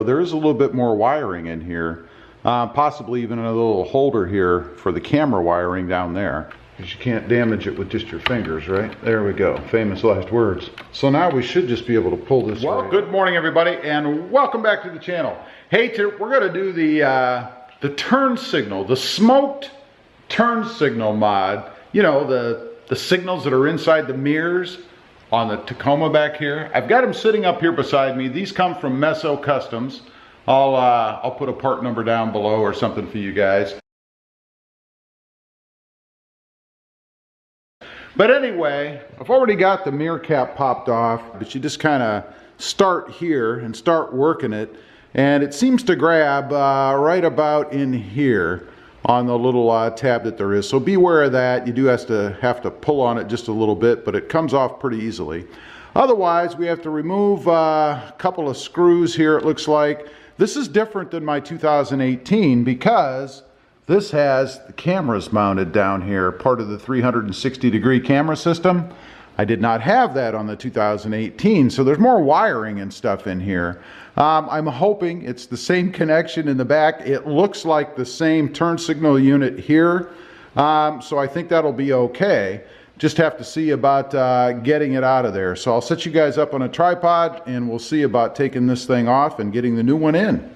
There is a little bit more wiring in here, possibly even a little holder here for the camera wiring down there, because you can't damage it with just your fingers, right? There we go, famous last words. So now we should just be able to pull this. Well, good morning everybody, and welcome back to the channel. Hey, we're going to do the turn signal, the smoked turn signal mod. You know, the signals that are inside the mirrors on the Tacoma back here. I've got them sitting up here beside me. These come from Meso Customs. I'll put a part number down below or something for you guys. But anyway, I've already got the mirror cap popped off, but you just kind of start here and start working it, and it seems to grab right about in here on the little tab that there is. So beware of that. You do have to pull on it just a little bit, but it comes off pretty easily. Otherwise, we have to remove a couple of screws here, it looks like. This is different than my 2018 because this has the cameras mounted down here, part of the 360-degree camera system. I did not have that on the 2018, so there's more wiring and stuff in here. I'm hoping it's the same connection in the back. It looks like the same turn signal unit here, so I think that'll be okay. Just have to see about getting it out of there. So I'll set you guys up on a tripod and we'll see about taking this thing off and getting the new one in.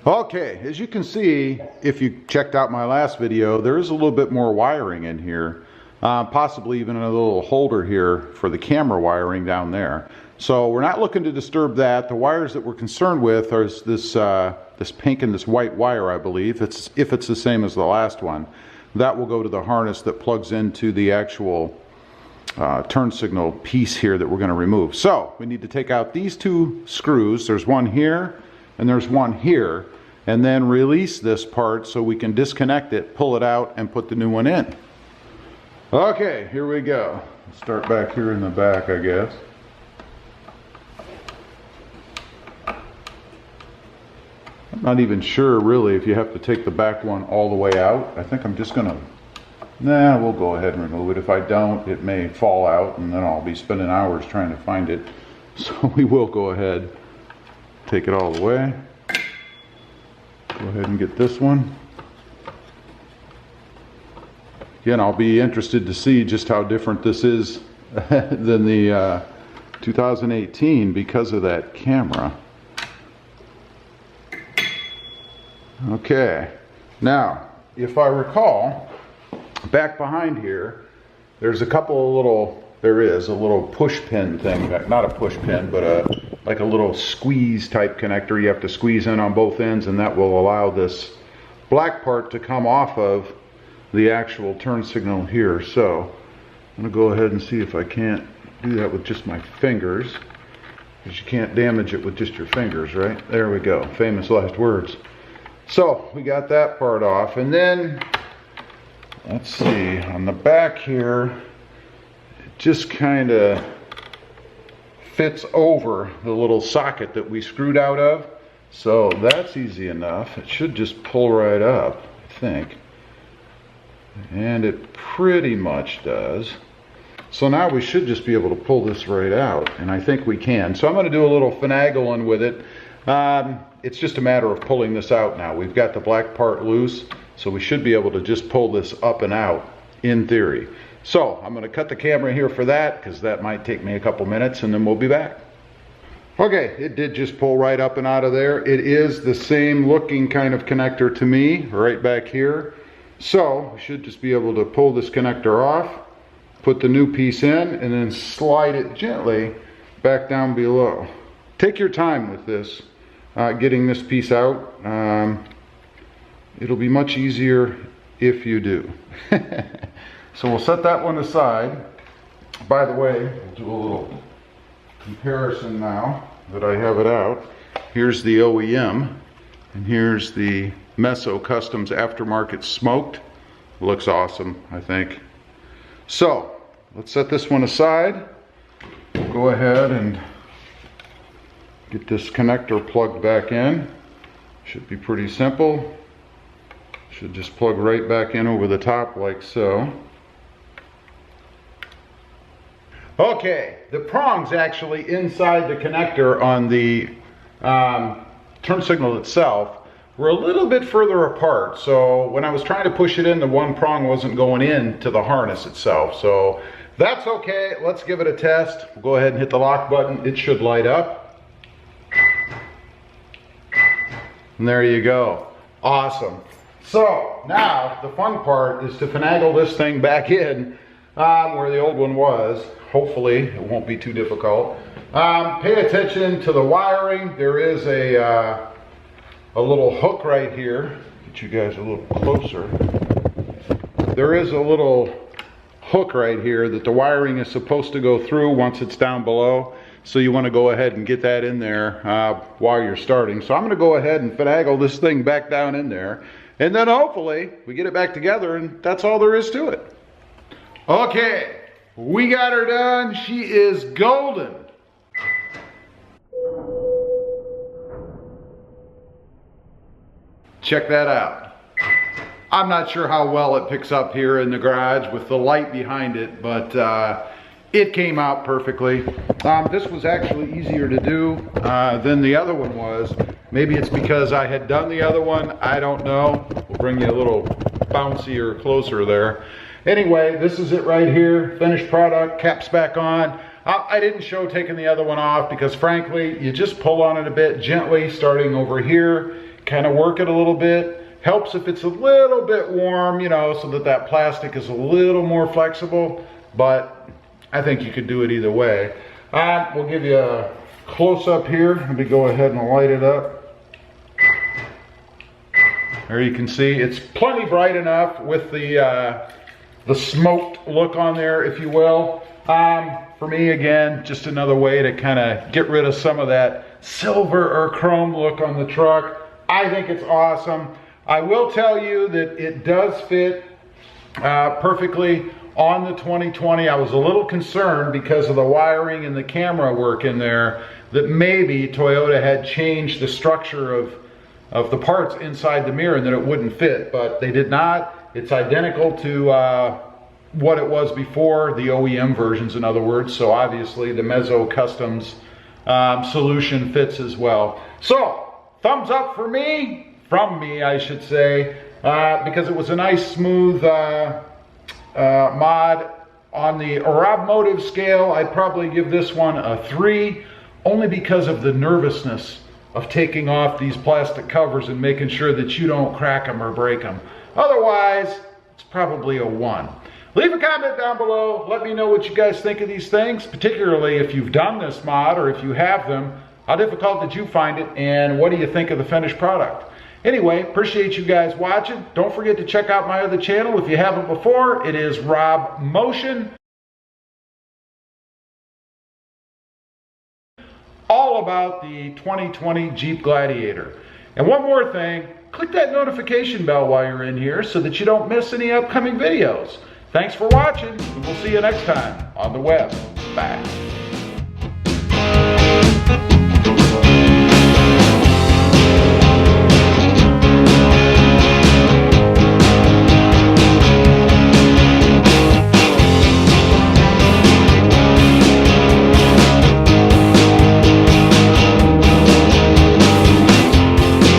Okay, as you can see, if you checked out my last video, there is a little bit more wiring in here. Possibly even a little holder here for the camera wiring down there. So we're not looking to disturb that. The wires that we're concerned with are this pink and this white wire, I believe. If it's the same as the last one. That will go to the harness that plugs into the actual turn signal piece here that we're going to remove. So we need to take out these two screws. There's one here and there's one here. And then release this part so we can disconnect it, pull it out, and put the new one in. Okay, here we go. Start back here in the back, I guess. I'm not even sure really if you have to take the back one all the way out. I think I'm just gonna, we'll go ahead and remove it. If I don't, it may fall out and then I'll be spending hours trying to find it. So we will go ahead, take it all the way. Go ahead and get this one. Again, I'll be interested to see just how different this is than the 2018 because of that camera. Okay, now if I recall, back behind here, there's a couple of little push pin thing, not a push pin, but like a little squeeze type connector. You have to squeeze in on both ends, and that will allow this black part to come off of the actual turn signal here. So I'm going to go ahead and see if I can't do that with just my fingers, because you can't damage it with just your fingers, right? There we go, famous last words. So we got that part off, and then let's see, on the back here, it just kind of fits over the little socket that we screwed out of. So that's easy enough. It should just pull right up, I think. And it pretty much does. So now we should just be able to pull this right out, and I think we can. So I'm going to do a little finagling with it. It's just a matter of pulling this out now. We've got the black part loose, so we should be able to just pull this up and out in theory. So I'm going to cut the camera here for that, because that might take me a couple minutes, and then we'll be back. Okay, it did just pull right up and out of there. It is the same looking kind of connector to me, right back here. So we should just be able to pull this connector off, put the new piece in, and then slide it gently back down below. Take your time with this, getting this piece out. It'll be much easier if you do. So we'll set that one aside. By the way, we'll do a little comparison now that I have it out. Here's the OEM, and here's the Meso Customs aftermarket smoked. Looks awesome, I think. So let's set this one aside. We'll go ahead and get this connector plugged back in. Should be pretty simple. Should just plug right back in over the top like so. Okay, the prong's actually inside the connector on the turn signal itself were a little bit further apart. So when I was trying to push it in, the one prong wasn't going into the harness itself. So that's okay. Let's give it a test. We'll go ahead and hit the lock button. It should light up. And there you go. Awesome. So now the fun part is to finagle this thing back in where the old one was. Hopefully it won't be too difficult. Pay attention to the wiring. There is a little hook right here. Get you guys a little closer. There is a little hook right here that the wiring is supposed to go through once it's down below. So you want to go ahead and get that in there while you're starting. So I'm going to go ahead and finagle this thing back down in there. And then hopefully we get it back together, and that's all there is to it. Okay, we got her done. She is golden. Check that out. I'm not sure how well it picks up here in the garage with the light behind it, but it came out perfectly. This was actually easier to do than the other one was. Maybe it's because I had done the other one. I don't know. We'll bring you a little bouncier closer there. Anyway, this is it right here. Finished product, caps back on. I didn't show taking the other one off because frankly, you just pull on it a bit gently, starting over here, kind of work it a little bit. Helps if it's a little bit warm, you know, so that that plastic is a little more flexible, but I think you could do it either way. We'll give you a close up here. Let me go ahead and light it up. There you can see it's plenty bright enough with the smoked look on there, if you will. For me, again, just another way to kind of get rid of some of that silver or chrome look on the truck. I think it's awesome. I will tell you that it does fit perfectly on the 2020. I was a little concerned because of the wiring and the camera work in there that maybe Toyota had changed the structure of the parts inside the mirror and that it wouldn't fit, but they did not. It's identical to what it was before, the OEM versions in other words, so obviously the Meso Customs Solution fits as well. So, thumbs up for me, from me I should say, because it was a nice smooth mod. On the RobMotive scale, I'd probably give this one a 3, only because of the nervousness of taking off these plastic covers and making sure that you don't crack them or break them. Otherwise, it's probably a 1. Leave a comment down below. Let me know what you guys think of these things, particularly if you've done this mod or if you have them. How difficult did you find it, and what do you think of the finished product? Anyway, appreciate you guys watching. Don't forget to check out my other channel if you haven't before. It is RobMotion. All about the 2020 Jeep Gladiator. And one more thing, click that notification bell while you're in here so that you don't miss any upcoming videos. Thanks for watching, and we'll see you next time on the web. Bye.